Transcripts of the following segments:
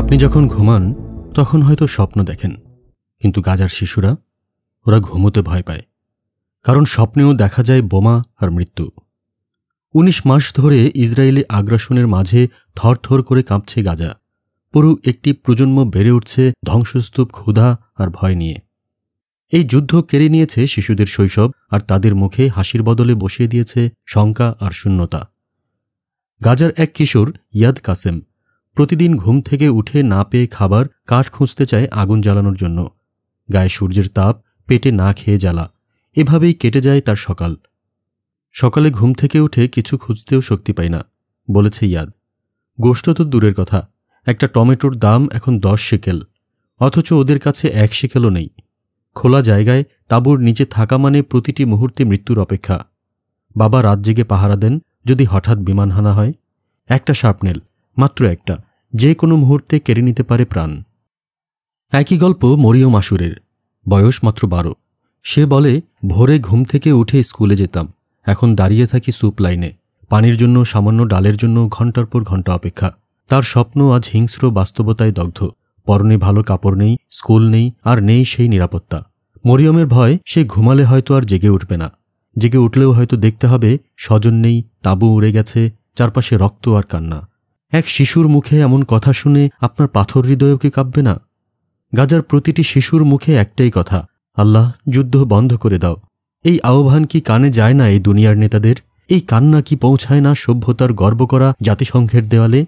আপনি যখন ঘুমান তখন হয়তো স্বপ্ন দেখেন, কিন্তু গাজার শিশুরা ওরা ঘুমোতে ভয় পায়, কারণ স্বপ্নেও দেখা যায় বোমা আর মৃত্যু। ১৯ মাস ধরে ইসরায়েলি আগ্রাসনের মাঝে থরথর করে কাঁপছে গাজা। পুরো একটি প্রজন্ম বেড়ে উঠছে ধ্বংসস্তূপ, ক্ষুধা আর ভয় নিয়ে। এই যুদ্ধ কেড়ে নিয়েছে শিশুদের শৈশব, আর তাদের মুখে হাসির বদলে বসিয়ে দিয়েছে শঙ্কা আর শূন্যতা। গাজার এক কিশোর ইয়াদ কাসেম প্রতিদিন ঘুম থেকে উঠে না পেয়ে খাবার, কাঠ খুঁজতে চায় আগুন জ্বালানোর জন্য। গায়ে সূর্যের তাপ, পেটে না খেয়ে জ্বালা, এভাবেই কেটে যায় তার সকাল। সকালে ঘুম থেকে উঠে কিছু খুঁজতেও শক্তি পায় না, বলেছে ইয়াদ। গোশত তো দূরের কথা, একটা টমেটোর দাম এখন 10 শেকেল, অথচ ওদের কাছে 1 শেকেলও নেই। খোলা জায়গায় তাঁবুর নিচে থাকা মানে প্রতিটি মুহূর্তে মৃত্যুর অপেক্ষা। বাবা রাত জেগে পাহারা দেন, যদি হঠাৎ বিমান হানা হয়। একটা শার্পনেল, মাত্র একটা, যে কোনো মুহূর্তে কেড়ে নিতে পারে প্রাণ। একই গল্প মরিয়ম আশুরের, বয়স মাত্র 12। সে বলে, ভোরে ঘুম থেকে উঠে স্কুলে যেতাম, এখন দাঁড়িয়ে থাকি স্যুপ লাইনে, পানির জন্য, সামান্য ডালের জন্য ঘণ্টার পর ঘণ্টা অপেক্ষা। তার স্বপ্ন আজ হিংস্র বাস্তবতায় দগ্ধ। পরনে ভালো কাপড় নেই, স্কুল নেই, আর নেই সেই নিরাপত্তা। মরিয়মের ভয়, সে ঘুমালে হয়তো আর জেগে উঠবে না। জেগে উঠলেও হয়তো দেখতে হবে স্বজন নেই, তাঁবু উড়ে গেছে, চারপাশে রক্ত আর কান্না। এক শিশুর মুখে এমন কথা শুনে আপনার পাথর হৃদয়ও কি কাঁপবে না? গাজার প্রতিটি শিশুর মুখে একটাই কথা, আল্লাহ, যুদ্ধ বন্ধ করে দাও। এই আহ্বান কি কানে যায় না এই দুনিয়ার নেতাদের? এই কান্না কি পৌঁছায় না সভ্যতার গর্ব করা জাতিসংঘের দেওয়ালে?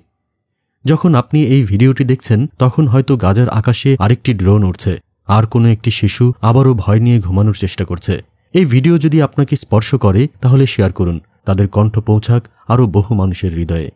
যখন আপনি এই ভিডিওটি দেখছেন, তখন হয়তো গাজার আকাশে আরেকটি ড্রোন উড়ছে, আর কোনো একটি শিশু আবারও ভয় নিয়ে ঘুমানোর চেষ্টা করছে। এই ভিডিও যদি আপনাকে স্পর্শ করে, তাহলে শেয়ার করুন। তাদের কণ্ঠ পৌঁছাক আরও বহু মানুষের হৃদয়ে।